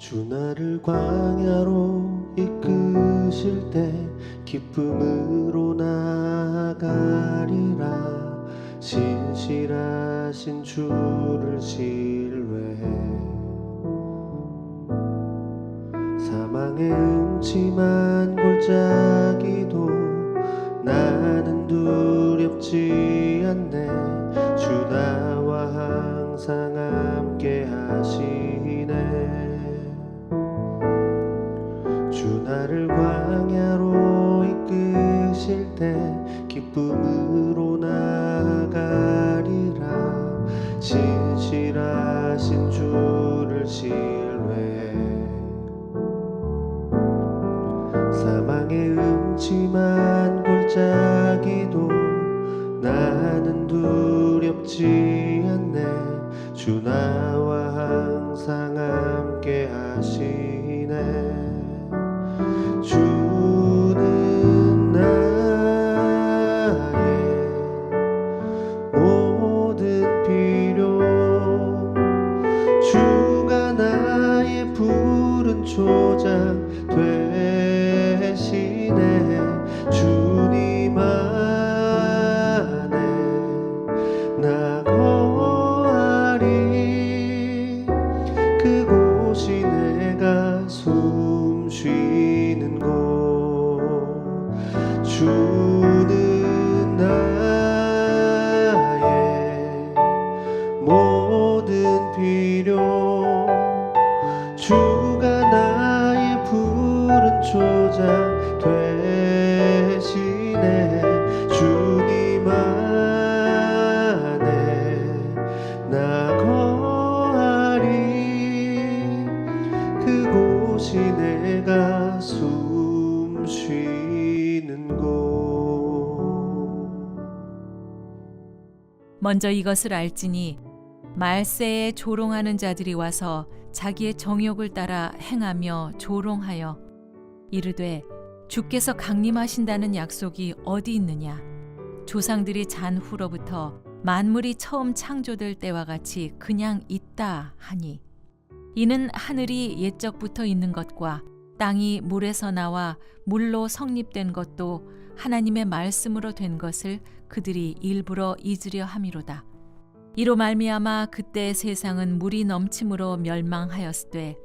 주 나를 광야로 이끄실 때 기쁨으로 나아가리라. 신실하신 주를 신뢰해 사망의 음침한 골짜기도 나는 두렵지 않네. 주 나와 항상 함께 하시네. 주 나를 광야로 이끄실 때 기쁨으로 나아가리라. 신실하신 주를 신뢰해 사망의 음침한 골짜기도 나는 두렵지 않네. 주 나와 항상 함께 하시네. 주는 나의 모든 필요, 주가 나의 푸른 초장 되시네. 주님 안에 나 거하리. 그곳이 내가 숨 쉬는 곳. 주는 나의 모든 필요, 주가 나의 푸른 초장 되시네. 주님 안에 나 거하리. 그곳이 내가 숨 쉬는 곳. 먼저 이것을 알지니 말세에 조롱하는 자들이 와서 자기의 정욕을 따라 행하며 조롱하여 이르되 주께서 강림하신다는 약속이 어디 있느냐. 조상들이 잔 후로부터 만물이 처음 창조될 때와 같이 그냥 있다 하니, 이는 하늘이 옛적부터 있는 것과 땅이 물에서 나와 물로 성립된 것도 하나님의 말씀으로 된 것을 그들이 일부러 잊으려 함이로다. 이로 말미암아 그때 세상은 물이 넘침으로 멸망하였으되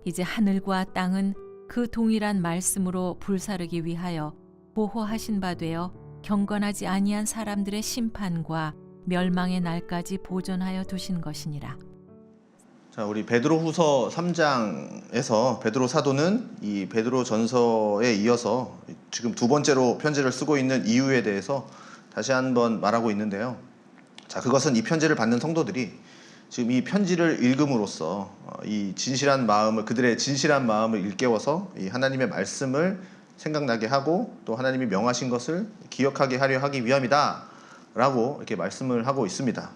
이제 하늘과 땅은 그 동일한 말씀으로 불사르기 위하여 보호하신 바 되어 경건하지 아니한 사람들의 심판과 멸망의 날까지 보존하여 두신 것이니라. 자, 우리 베드로후서 3장에서 베드로 사도는 이 베드로전서에 이어서 지금 두 번째로 편지를 쓰고 있는 이유에 대해서 다시 한번 말하고 있는데요. 자, 그것은 이 편지를 받는 성도들이 지금 이 편지를 읽음으로써 이 진실한 마음을, 그들의 진실한 마음을 일깨워서 이 하나님의 말씀을 생각나게 하고 또 하나님이 명하신 것을 기억하게 하려 하기 위함이다 라고 이렇게 말씀을 하고 있습니다.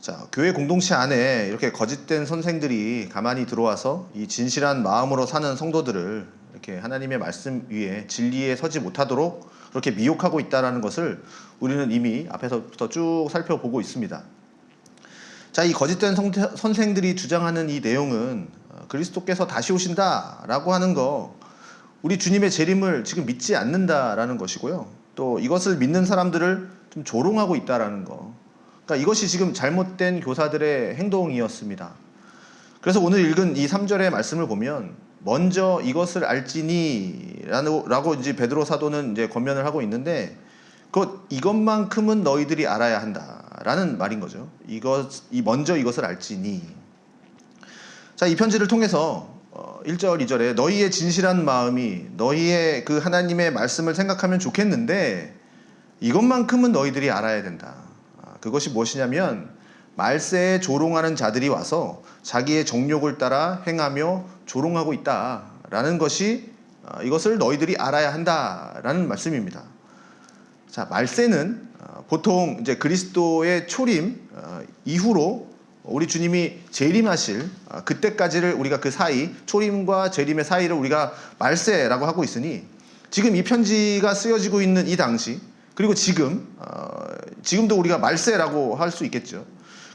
자, 교회 공동체 안에 이렇게 거짓된 선생들이 가만히 들어와서 이 진실한 마음으로 사는 성도들을 이렇게 하나님의 말씀 위에 진리에 서지 못하도록 그렇게 미혹하고 있다는 것을 우리는 이미 앞에서부터 쭉 살펴보고 있습니다. 자, 이 거짓된 선생들이 주장하는 이 내용은 그리스도께서 다시 오신다라고 하는 거, 우리 주님의 재림을 지금 믿지 않는다라는 것이고요. 또 이것을 믿는 사람들을 좀 조롱하고 있다라는 거. 그러니까 이것이 지금 잘못된 교사들의 행동이었습니다. 그래서 오늘 읽은 이 3절의 말씀을 보면 먼저 이것을 알지니 라고 이제 베드로 사도는 이제 권면을 하고 있는데, 이것만큼은 너희들이 알아야 한다라는 말인 거죠. 먼저 이것을 알지니. 자, 이 편지를 통해서 1절, 2절에 너희의 진실한 마음이 너희의 그 하나님의 말씀을 생각하면 좋겠는데 이것만큼은 너희들이 알아야 된다. 그것이 무엇이냐면 말세에 조롱하는 자들이 와서 자기의 정욕을 따라 행하며 조롱하고 있다라는 것이, 이것을 너희들이 알아야 한다라는 말씀입니다. 자, 말세는 보통 이제 그리스도의 초림 이후로 우리 주님이 재림하실 그때까지를 우리가 그 사이, 초림과 재림의 사이를 우리가 말세라고 하고 있으니, 지금 이 편지가 쓰여지고 있는 이 당시, 그리고 지금도 우리가 말세라고 할 수 있겠죠.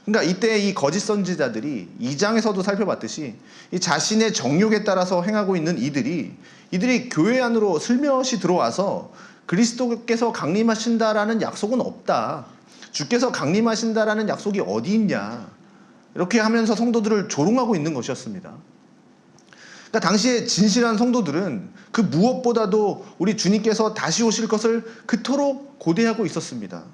그러니까 이때 이 거짓 선지자들이 2장에서도 살펴봤듯이 이 자신의 정욕에 따라서 행하고 있는 이들이 교회 안으로 슬며시 들어와서 그리스도께서 강림하신다라는 약속은 없다. 주께서 강림하신다라는 약속이 어디 있냐. 이렇게 하면서 성도들을 조롱하고 있는 것이었습니다. 그러니까 당시에 진실한 성도들은 그 무엇보다도 우리 주님께서 다시 오실 것을 그토록 고대하고 있었습니다.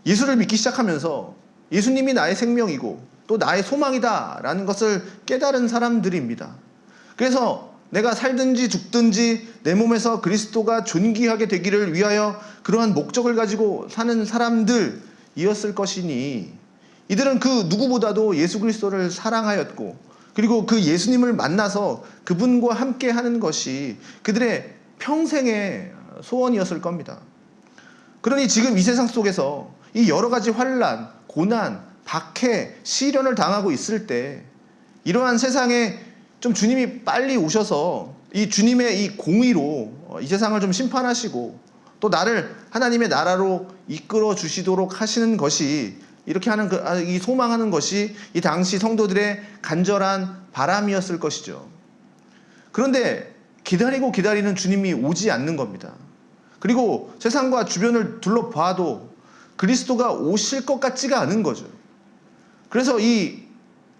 예수를 믿기 시작하면서 예수님이 나의 생명이고 또 나의 소망이다라는 것을 깨달은 사람들입니다. 그래서 내가 살든지 죽든지 내 몸에서 그리스도가 존귀하게 되기를 위하여 그러한 목적을 가지고 사는 사람들이었을 것이니 이들은 그 누구보다도 예수 그리스도를 사랑하였고 그리고 그 예수님을 만나서 그분과 함께 하는 것이 그들의 평생의 소원이었을 겁니다. 그러니 지금 이 세상 속에서 이 여러 가지 환난, 고난, 박해, 시련을 당하고 있을 때 이러한 세상에 좀 주님이 빨리 오셔서 이 주님의 이 공의로 이 세상을 좀 심판하시고 또 나를 하나님의 나라로 이끌어 주시도록 하시는 것이 이렇게 하는 이 소망하는 것이 이 당시 성도들의 간절한 바람이었을 것이죠. 그런데 기다리는 주님이 오지 않는 겁니다. 그리고 세상과 주변을 둘러봐도 그리스도가 오실 것 같지가 않은 거죠. 그래서 이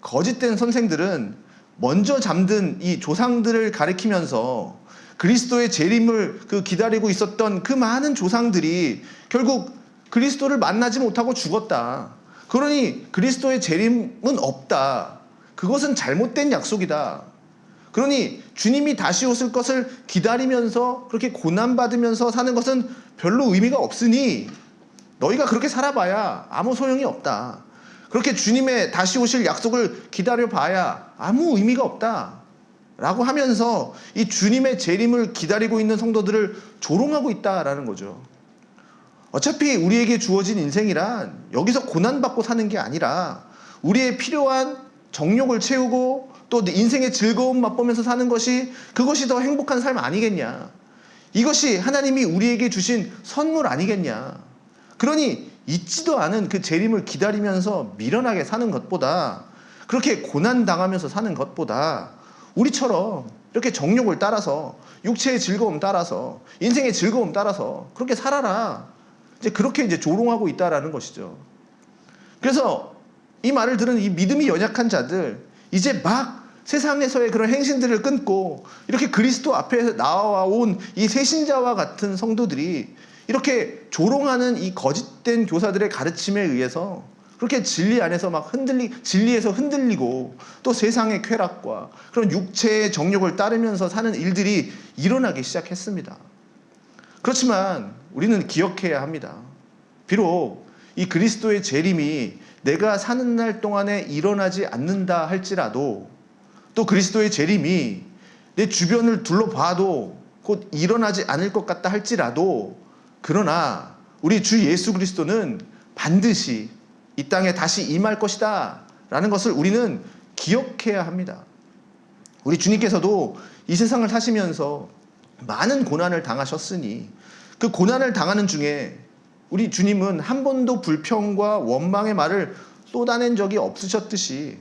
거짓된 선생들은 먼저 잠든 이 조상들을 가리키면서 그리스도의 재림을 기다리고 있었던 그 많은 조상들이 결국 그리스도를 만나지 못하고 죽었다. 그러니 그리스도의 재림은 없다. 그것은 잘못된 약속이다. 그러니 주님이 다시 오실 것을 기다리면서 그렇게 고난받으면서 사는 것은 별로 의미가 없으니 너희가 그렇게 살아봐야 아무 소용이 없다. 그렇게 주님의 다시 오실 약속을 기다려봐야 아무 의미가 없다. 라고 하면서 이 주님의 재림을 기다리고 있는 성도들을 조롱하고 있다라는 거죠. 어차피 우리에게 주어진 인생이란 여기서 고난받고 사는 게 아니라 우리의 필요한 정욕을 채우고 또 인생의 즐거움 맛보면서 사는 것이 그것이 더 행복한 삶 아니겠냐. 이것이 하나님이 우리에게 주신 선물 아니겠냐. 그러니 있지도 않은 그 재림을 기다리면서 미련하게 사는 것보다 그렇게 고난당하면서 사는 것보다 우리처럼 이렇게 정욕을 따라서 육체의 즐거움 따라서 인생의 즐거움 따라서 그렇게 살아라. 그렇게 조롱하고 있다라는 것이죠. 그래서 이 말을 들은 이 믿음이 연약한 자들 이제 막 세상에서의 그런 행신들을 끊고 이렇게 그리스도 앞에 나와온 이 새신자와 같은 성도들이 이렇게 조롱하는 이 거짓된 교사들의 가르침에 의해서 그렇게 진리 안에서 막 진리에서 흔들리고 또 세상의 쾌락과 그런 육체의 정욕을 따르면서 사는 일들이 일어나기 시작했습니다. 그렇지만 우리는 기억해야 합니다. 비록 이 그리스도의 재림이 내가 사는 날 동안에 일어나지 않는다 할지라도 또 그리스도의 재림이 내 주변을 둘러봐도 곧 일어나지 않을 것 같다 할지라도 그러나 우리 주 예수 그리스도는 반드시 이 땅에 다시 임할 것이다 라는 것을 우리는 기억해야 합니다. 우리 주님께서도 이 세상을 사시면서 많은 고난을 당하셨으니 그 고난을 당하는 중에 우리 주님은 한 번도 불평과 원망의 말을 쏟아낸 적이 없으셨듯이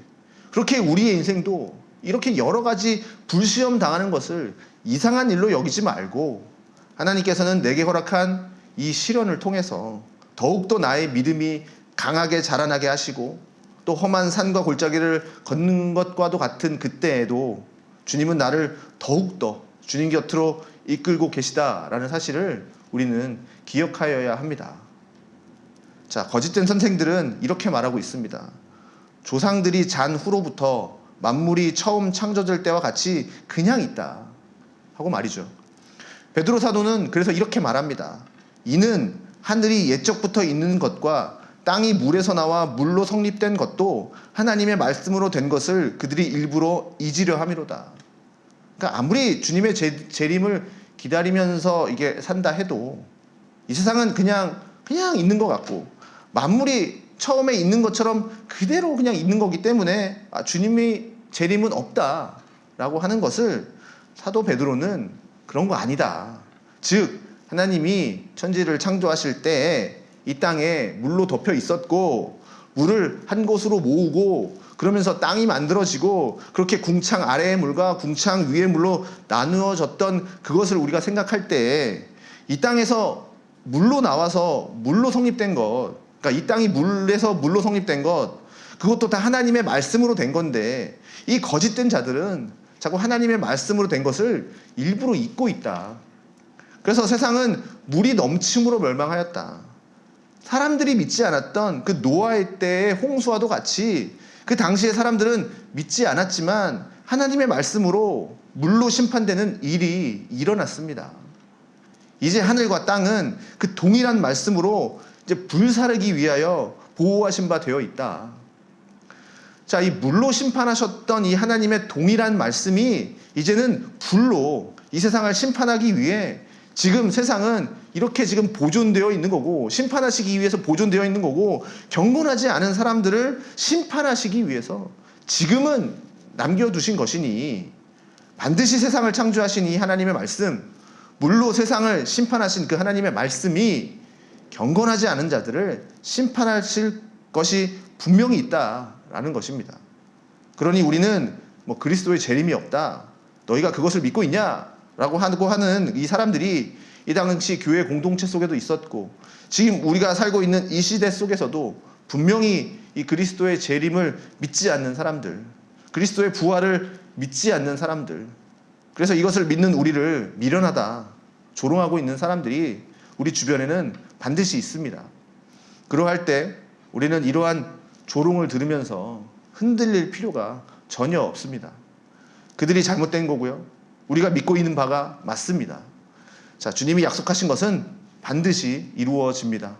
그렇게 우리의 인생도 이렇게 여러 가지 불시험 당하는 것을 이상한 일로 여기지 말고 하나님께서는 내게 허락한 이 시련을 통해서 더욱더 나의 믿음이 강하게 자라나게 하시고 또 험한 산과 골짜기를 걷는 것과도 같은 그때에도 주님은 나를 더욱더 주님 곁으로 이끌고 계시다라는 사실을 우리는 기억하여야 합니다. 자, 거짓된 선생들은 이렇게 말하고 있습니다. 조상들이 잔 후로부터 만물이 처음 창조될 때와 같이 그냥 있다 하고 말이죠. 베드로 사도는 그래서 이렇게 말합니다. 이는 하늘이 옛적부터 있는 것과 땅이 물에서 나와 물로 성립된 것도 하나님의 말씀으로 된 것을 그들이 일부러 잊으려 함이로다. 그러니까 아무리 주님의 재림을 기다리면서 이게 산다 해도 이 세상은 그냥 있는 것 같고 만물이 처음에 있는 것처럼 그대로 그냥 있는 거기 때문에 주님의 재림은 없다라고 하는 것을 사도 베드로는 그런 거 아니다. 즉 하나님이 천지를 창조하실 때 이 땅에 물로 덮여 있었고 물을 한 곳으로 모으고 그러면서 땅이 만들어지고 그렇게 궁창 아래의 물과 궁창 위의 물로 나누어졌던 그것을 우리가 생각할 때 이 땅에서 물로 나와서 물로 성립된 것, 그러니까 이 땅이 물에서 물로 성립된 것, 그것도 다 하나님의 말씀으로 된 건데 이 거짓된 자들은 자꾸 하나님의 말씀으로 된 것을 일부러 잊고 있다. 그래서 세상은 물이 넘침으로 멸망하였다. 사람들이 믿지 않았던 그 노아의 때의 홍수와도 같이 그 당시의 사람들은 믿지 않았지만 하나님의 말씀으로 물로 심판되는 일이 일어났습니다. 이제 하늘과 땅은 그 동일한 말씀으로 이제 불사르기 위하여 보호하신 바 되어 있다. 자, 이 물로 심판하셨던 이 하나님의 동일한 말씀이 이제는 불로 이 세상을 심판하기 위해 지금 세상은 이렇게 지금 보존되어 있는 거고, 심판하시기 위해서 보존되어 있는 거고, 경건하지 않은 사람들을 심판하시기 위해서 지금은 남겨두신 것이니 반드시 세상을 창조하신 이 하나님의 말씀, 물로 세상을 심판하신 그 하나님의 말씀이 경건하지 않은 자들을 심판하실 것이 분명히 있다라는 것입니다. 그러니 우리는 뭐 그리스도의 재림이 없다, 너희가 그것을 믿고 있냐? 라고 하는 이 사람들이 이 당시 교회 공동체 속에도 있었고 지금 우리가 살고 있는 이 시대 속에서도 분명히 이 그리스도의 재림을 믿지 않는 사람들, 그리스도의 부활을 믿지 않는 사람들, 그래서 이것을 믿는 우리를 미련하다, 조롱하고 있는 사람들이 우리 주변에는 반드시 있습니다. 그러할 때 우리는 이러한 조롱을 들으면서 흔들릴 필요가 전혀 없습니다. 그들이 잘못된 거고요, 우리가 믿고 있는 바가 맞습니다. 자, 주님이 약속하신 것은 반드시 이루어집니다.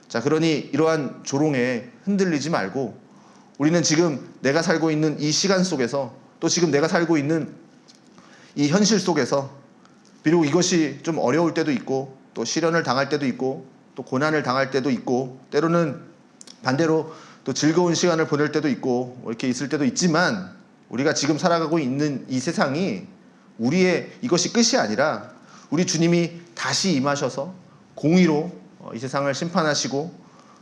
자, 그러니 이러한 조롱에 흔들리지 말고 우리는 지금 내가 살고 있는 이 시간 속에서, 또 지금 내가 살고 있는 이 현실 속에서, 비록 이것이 좀 어려울 때도 있고 또 시련을 당할 때도 있고 또 고난을 당할 때도 있고 때로는 반대로 또 즐거운 시간을 보낼 때도 있고 이렇게 있을 때도 있지만, 우리가 지금 살아가고 있는 이 세상이 우리의 이것이 끝이 아니라 우리 주님이 다시 임하셔서 공의로 이 세상을 심판하시고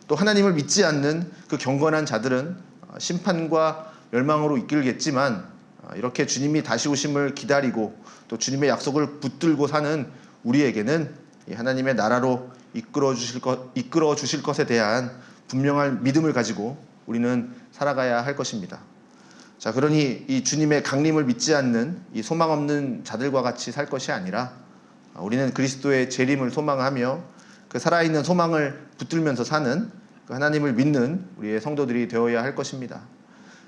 또 하나님을 믿지 않는 그 경건한 자들은 심판과 멸망으로 이끌겠지만, 이렇게 주님이 다시 오심을 기다리고 또 주님의 약속을 붙들고 사는 우리에게는 이 하나님의 나라로 이끌어 주실 것에 대한 분명한 믿음을 가지고 우리는 살아가야 할 것입니다. 자, 그러니 이 주님의 강림을 믿지 않는 이 소망 없는 자들과 같이 살 것이 아니라 우리는 그리스도의 재림을 소망하며 그 살아있는 소망을 붙들면서 사는 그 하나님을 믿는 우리의 성도들이 되어야 할 것입니다.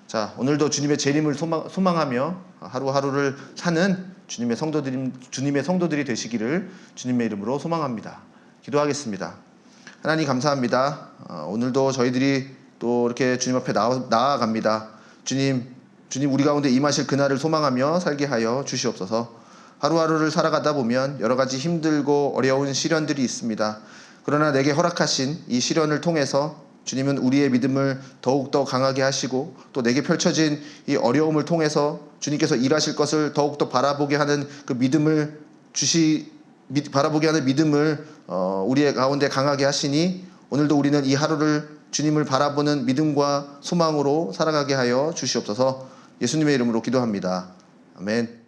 자, 오늘도 주님의 재림을 소망하며 하루하루를 사는 주님의 성도들이 되시기를 주님의 이름으로 소망합니다. 기도하겠습니다. 하나님 감사합니다. 오늘도 저희들이 또 이렇게 주님 앞에 나아갑니다. 주님 우리 가운데 임하실 그날을 소망하며 살게 하여 주시옵소서. 하루하루를 살아가다 보면 여러 가지 힘들고 어려운 시련들이 있습니다. 그러나 내게 허락하신 이 시련을 통해서 주님은 우리의 믿음을 더욱더 강하게 하시고 또 내게 펼쳐진 이 어려움을 통해서 주님께서 일하실 것을 더욱더 바라보게 하는 그 믿음을 우리의 가운데 강하게 하시니, 오늘도 우리는 이 하루를 주님을 바라보는 믿음과 소망으로 살아가게 하여 주시옵소서. 예수님의 이름으로 기도합니다. 아멘.